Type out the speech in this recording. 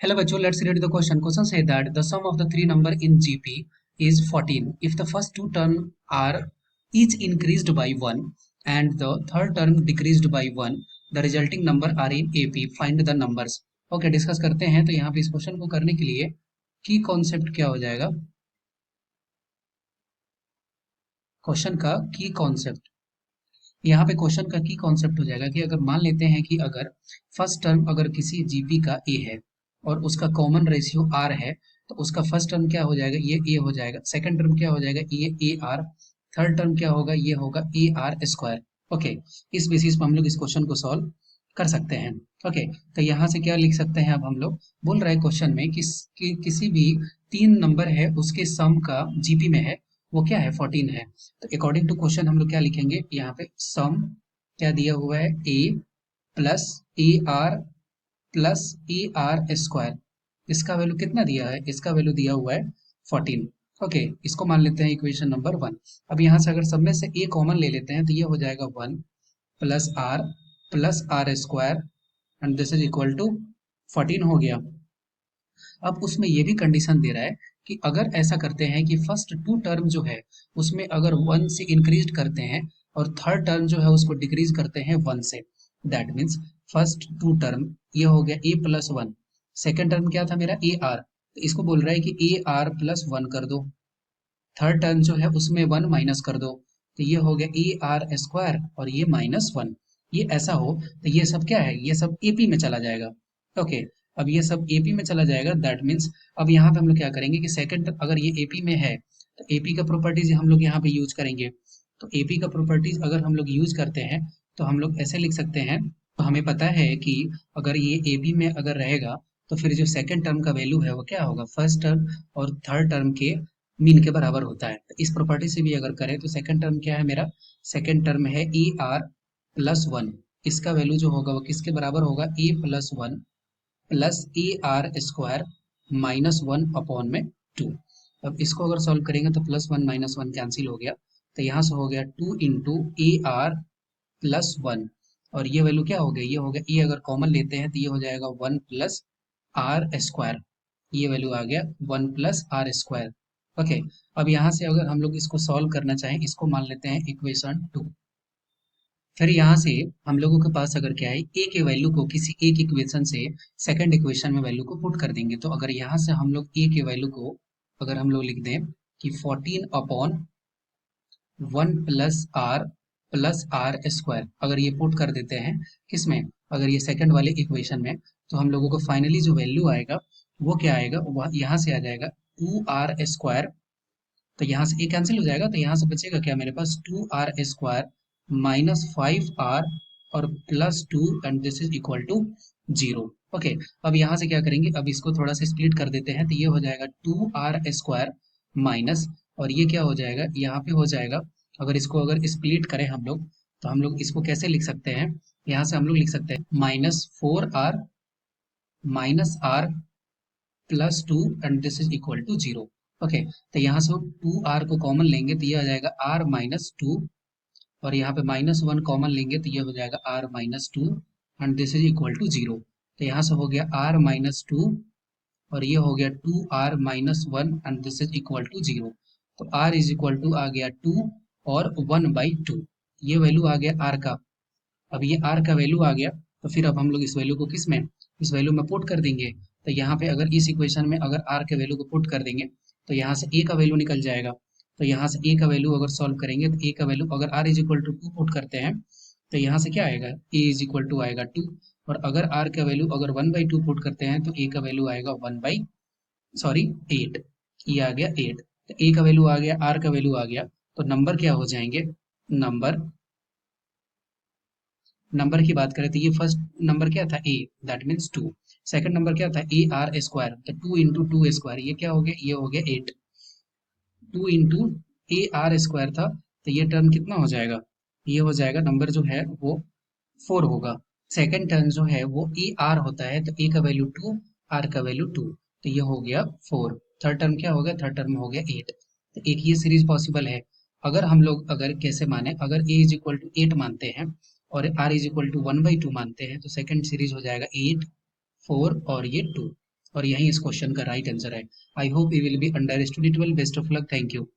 Hello, bachcho. Let's read the question. Question says that the sum of the three number in GP is 14. If the first two term are each increased by 1 and the third term decreased by 1, the resulting number are in AP. Find the numbers. Okay, discuss करते हैं. तो यहाँ पे इस question को करने के लिए की कॉन्सेप्ट क्या हो जाएगा? क्वेश्चन का की कॉन्सेप्ट, यहाँ पे क्वेश्चन का की कॉन्सेप्ट हो जाएगा कि अगर मान लेते हैं कि अगर फर्स्ट टर्म अगर किसी जीपी का ए है और उसका कॉमन रेशियो आर है, तो उसका फर्स्ट टर्म क्या हो जाएगा? ये ए हो जाएगा. सेकंड टर्म क्या हो जाएगा? ये ए आर. थर्ड टर्म क्या होगा? ये होगा ए आर स्क्वायर. ओके, इस बेसिस पर हम लोग इस क्वेश्चन को सॉल्व कर सकते हैं. ओके, तो यहाँ से क्या लिख सकते हैं? अब हम लोग बोल रहे हैं क्वेश्चन में किसी भी तीन नंबर है उसके सम का जीपी में है, वो क्या है? 14 है. तो अकॉर्डिंग टू क्वेश्चन हम लोग क्या लिखेंगे यहाँ पे? सम क्या दिया हुआ है? ए प्लस ए आर स्क्वायर. इसका वैल्यू कितना दिया है? इसका वैल्यू दिया हुआ है 14. ओके, इसको मान लेते हैं इक्वेशन नंबर 1. अब यहाँ से अगर सब में से ए कॉमन ले लेते हैं तो ये हो जाएगा 1 plus r square and this is equal to 14 हो गया. अब उसमें ये भी कंडीशन दे रहा है कि अगर ऐसा करते हैं कि फर्स्ट टू टर्म जो है उसमें अगर 1 से इंक्रीज करते हैं और थर्ड टर्म जो है उसको डिक्रीज करते हैं 1 से, that means first two term ये हो गया ए प्लस 1. सेकेंड टर्म क्या था मेरा? A R. तो इसको बोल रहा है कि ए आर प्लस 1 कर दो. थर्ड टर्म जो है उसमें 1 माइनस कर दो. तो ये हो गया ए आर स्क्वायर और ये -1. ये ऐसा हो तो ये सब क्या है? ये सब एपी में चला जाएगा. ओके, अब ये सब एपी में चला जाएगा. दैट मीन्स अब यहाँ पे हम लोग क्या करेंगे कि सेकंड अगर ये एपी में है तो एपी का प्रॉपर्टीज हम लोग यहाँ पे यूज करेंगे. तो एपी का प्रॉपर्टीज अगर हम लोग यूज करते हैं तो हम लोग ऐसे लिख सकते हैं. तो हमें पता है कि अगर ये एपी में अगर रहेगा तो फिर जो सेकंड टर्म का वैल्यू है वो क्या होगा? फर्स्ट टर्म और थर्ड टर्म के मीन के बराबर होता है. तो इस प्रॉपर्टी से भी अगर करें तो सेकंड टर्म क्या है मेरा? सेकंड टर्म है ए आर प्लस 1. इसका वैल्यू जो होगा वो किसके बराबर होगा? A plus 1 plus A R square -1 upon में 2. अब इसको अगर सॉल्व करेंगे तो +1 -1 कैंसिल हो गया. तो यहाँ से हो गया 2 इंटू ए आर प्लस 1. और ये वैल्यू क्या हो गया? ये हो गया ए अगर कॉमन लेते हैं तो ये हो जाएगा 1 प्लस आर स्क्वायर. ये वैल्यू आ गया 1 प्लस आर स्क्वायर. ओके, अब यहाँ से अगर हम लोग इसको सॉल्व करना चाहें, इसको मान लेते हैं इक्वेशन 2. फिर यहाँ से हम लोगों के पास अगर क्या है, ए के वैल्यू को किसी एक इक्वेशन से सेकंड इक्वेशन में वैल्यू को पुट कर देंगे. तो अगर यहाँ से हम लोग ए के वैल्यू को अगर हम लोग लिख दें कि 14 अपॉन 1 प्लस आर स्क्वायर, अगर ये पुट कर देते हैं किसमें? अगर ये सेकंड वाले इक्वेशन में, तो हम लोगों को फाइनली जो वैल्यू आएगा वो क्या आएगा? वह यहाँ से आ जाएगा 2r स्क्वायर. तो यहाँ से ए कैंसिल हो जाएगा. तो यहाँ से बचेगा क्या मेरे पास? 2r स्क्वायर -5r और +2 and this is equal to 0. Okay, अब यहाँ से क्या करेंगे? अब इसको थोड़ा सा स्प्लिट कर देते हैं. तो ये हो जाएगा 2r स्क्वायर माइनस, और ये क्या हो जाएगा? यहाँ पे हो जाएगा, अगर इसको अगर स्प्लिट करें हम लोग तो हम लोग इसको कैसे लिख सकते हैं? यहाँ से हम लोग लिख सकते हैं -4r +2 and this is equal to 0. Okay, तो यहाँ से 2r को कॉमन लेंगे तो ये आ जाएगा r-2, और यहाँ पे -1 कॉमन लेंगे तो ये हो जाएगा r-2 and this is equal to 0. तो यहाँ से हो गया r-2 और ये हो गया 2r-1 and this is equal to 0. तो r इज इक्वल टू आ गया 2 और 1/2. ये वैल्यू आ गया r का. अब ये r का वैल्यू आ गया तो फिर अब हम लोग इस वैल्यू को किस में? इस वैल्यू में पुट कर देंगे. तो यहाँ पे अगर इस इक्वेशन में अगर r के वैल्यू को पुट कर देंगे तो यहाँ से a का वैल्यू निकल जाएगा. तो यहाँ से a का वैल्यू अगर सॉल्व करेंगे तो a का वैल्यू अगर r is equal to 2 put करते हैं तो यहाँ से क्या आएगा? a इज इक्वल टू आएगा 2. और अगर r का वैल्यू अगर 1/2 पुट करते हैं तो a का वैल्यू आएगा 8. ये आ गया 8. तो a का वैल्यू आ गया, r का वैल्यू आ गया, तो नंबर क्या हो जाएंगे? नंबर नंबर की बात करें तो ये फर्स्ट नंबर क्या था? ए, दैट मीन्स 2. सेकंड नंबर क्या था? ए आर स्क्वायर. तो 2 इंटू 2 स्क्वायर, ये क्या हो गया? ये हो गया 8. 2 इंटू ए आर स्क्वायर था तो ये टर्म कितना हो जाएगा? ये हो जाएगा नंबर जो है वो 4 होगा. सेकंड टर्म जो है वो ए आर होता है, तो ए का वैल्यू 2, आर का वैल्यू 2, तो ये हो गया 4. थर्ड टर्म क्या हो गया? थर्ड टर्म हो गया 8. तो एक ये सीरीज पॉसिबल है. अगर हम लोग अगर कैसे माने, अगर ए इज इक्वल टू 8 मानते हैं और आर इज इक्वल टू 1/2 मानते हैं तो सेकंड सीरीज हो जाएगा 8, 4 और ये 2. और यही इस क्वेश्चन का राइट आंसर है। I hope you will be understood it well. Best of luck. Thank you.